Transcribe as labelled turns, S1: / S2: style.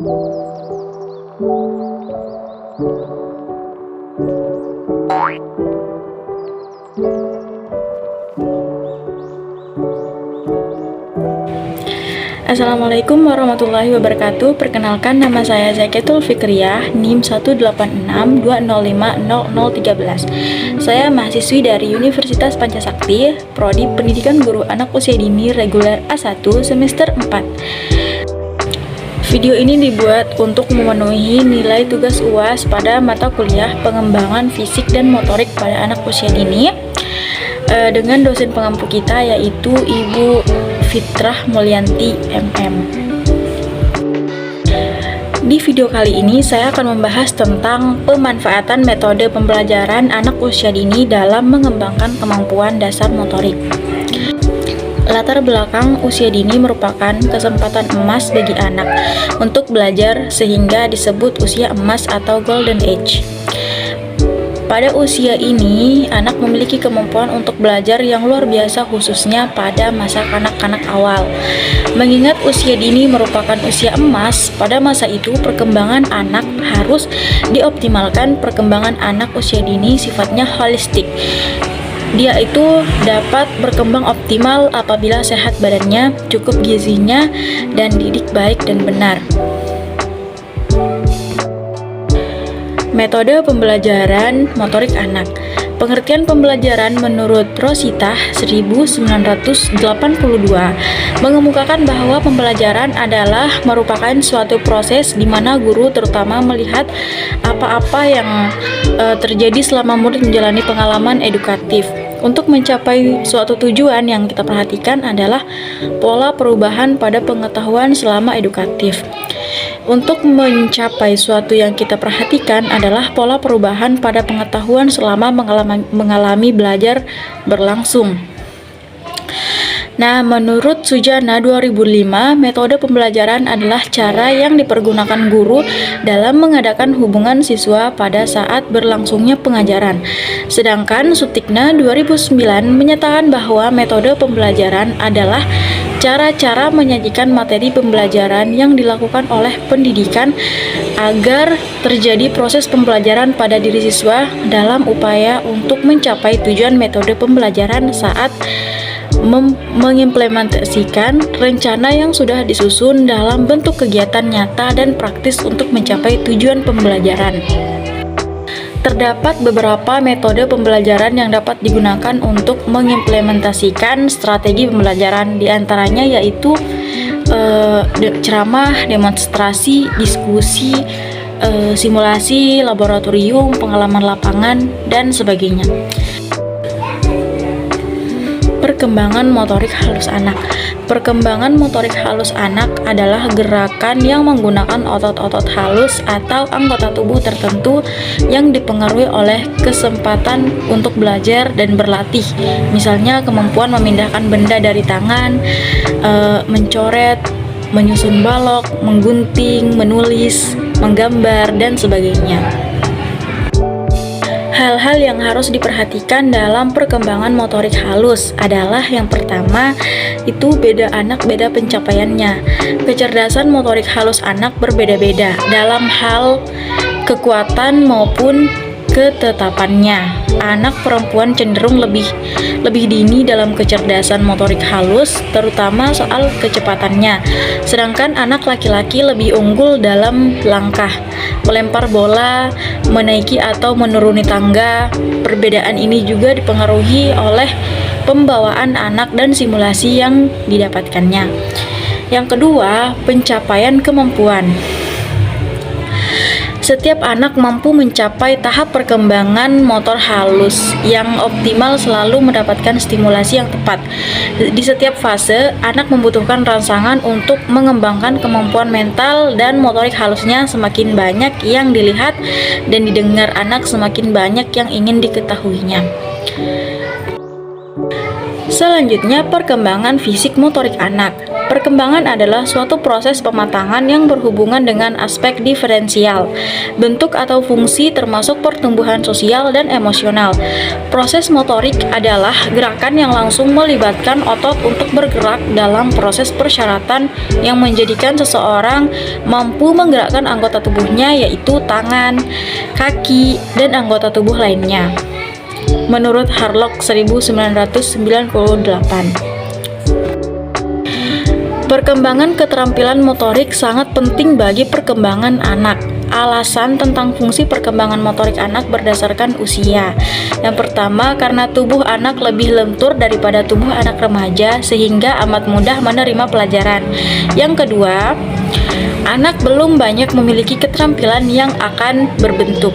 S1: Assalamualaikum warahmatullahi wabarakatuh. Perkenalkan, nama saya Zakiatul Fikriyah, NIM 18620500013. Saya mahasiswi dari Universitas Pancasakti, Prodi Pendidikan Guru Anak Usia Dini Reguler A1 semester 4. Video ini dibuat untuk memenuhi nilai tugas UAS pada mata kuliah pengembangan fisik dan motorik pada anak usia dini dengan dosen pengampu kita, yaitu Ibu Fitrah Mulyanti MM. Di video kali ini saya akan membahas tentang pemanfaatan metode pembelajaran anak usia dini dalam mengembangkan kemampuan dasar motorik. Latar belakang usia dini merupakan kesempatan emas bagi anak untuk belajar sehingga disebut usia emas atau golden age. Pada usia ini, anak memiliki kemampuan untuk belajar yang luar biasa, khususnya pada masa kanak-kanak awal. Mengingat usia dini merupakan usia emas, pada masa itu perkembangan anak harus dioptimalkan. Perkembangan anak usia dini sifatnya holistik. Dia itu dapat berkembang optimal apabila sehat badannya, cukup gizinya, dan didik baik dan benar. Metode pembelajaran motorik anak. Pengertian pembelajaran menurut Rosita 1982 mengemukakan bahwa pembelajaran adalah merupakan suatu proses di mana guru terutama melihat apa-apa yang terjadi selama murid menjalani pengalaman edukatif. Untuk mencapai suatu tujuan, yang kita perhatikan adalah pola perubahan pada pengetahuan selama edukatif. Untuk mencapai suatu yang kita perhatikan adalah pola perubahan pada pengetahuan selama mengalami belajar berlangsung. Nah, menurut Sujana 2005, metode pembelajaran adalah cara yang dipergunakan guru dalam mengadakan hubungan siswa pada saat berlangsungnya pengajaran. Sedangkan Sutikna 2009 menyatakan bahwa metode pembelajaran adalah cara-cara menyajikan materi pembelajaran yang dilakukan oleh pendidikan agar terjadi proses pembelajaran pada diri siswa dalam upaya untuk mencapai tujuan metode pembelajaran saat mengimplementasikan rencana yang sudah disusun dalam bentuk kegiatan nyata dan praktis untuk mencapai tujuan pembelajaran. Terdapat beberapa metode pembelajaran yang dapat digunakan untuk mengimplementasikan strategi pembelajaran, diantaranya yaitu ceramah, demonstrasi, diskusi, simulasi, laboratorium, pengalaman lapangan, dan sebagainya. Perkembangan motorik halus anak. Perkembangan motorik halus anak adalah gerakan yang menggunakan otot-otot halus atau anggota tubuh tertentu yang dipengaruhi oleh kesempatan untuk belajar dan berlatih. Misalnya kemampuan memindahkan benda dari tangan, mencoret, menyusun balok, menggunting, menulis, menggambar, dan sebagainya. Hal-hal yang harus diperhatikan dalam perkembangan motorik halus adalah yang pertama, itu beda anak beda pencapaiannya. Kecerdasan motorik halus anak berbeda-beda dalam hal kekuatan maupun ketetapannya. Anak perempuan cenderung lebih dini dalam kecerdasan motorik halus, terutama soal kecepatannya. Sedangkan anak laki-laki lebih unggul dalam langkah, melempar bola, menaiki atau menuruni tangga. Perbedaan ini juga dipengaruhi oleh pembawaan anak dan simulasi yang didapatkannya. Yang kedua, pencapaian kemampuan. Setiap anak mampu mencapai tahap perkembangan motor halus yang optimal selalu mendapatkan stimulasi yang tepat. Di setiap fase, anak membutuhkan rangsangan untuk mengembangkan kemampuan mental dan motorik halusnya. Semakin banyak yang dilihat dan didengar anak, semakin banyak yang ingin diketahuinya. Selanjutnya, perkembangan fisik motorik anak. Perkembangan adalah suatu proses pematangan yang berhubungan dengan aspek diferensial, bentuk atau fungsi termasuk pertumbuhan sosial dan emosional. Proses motorik adalah gerakan yang langsung melibatkan otot untuk bergerak dalam proses persyaratan yang menjadikan seseorang mampu menggerakkan anggota tubuhnya, yaitu tangan, kaki, dan anggota tubuh lainnya. Menurut Harlock 1998. Perkembangan keterampilan motorik sangat penting bagi perkembangan anak. Alasan tentang fungsi perkembangan motorik anak berdasarkan usia. Yang pertama, karena tubuh anak lebih lentur daripada tubuh anak remaja sehingga amat mudah menerima pelajaran. Yang kedua, anak belum banyak memiliki keterampilan yang akan berbentuk.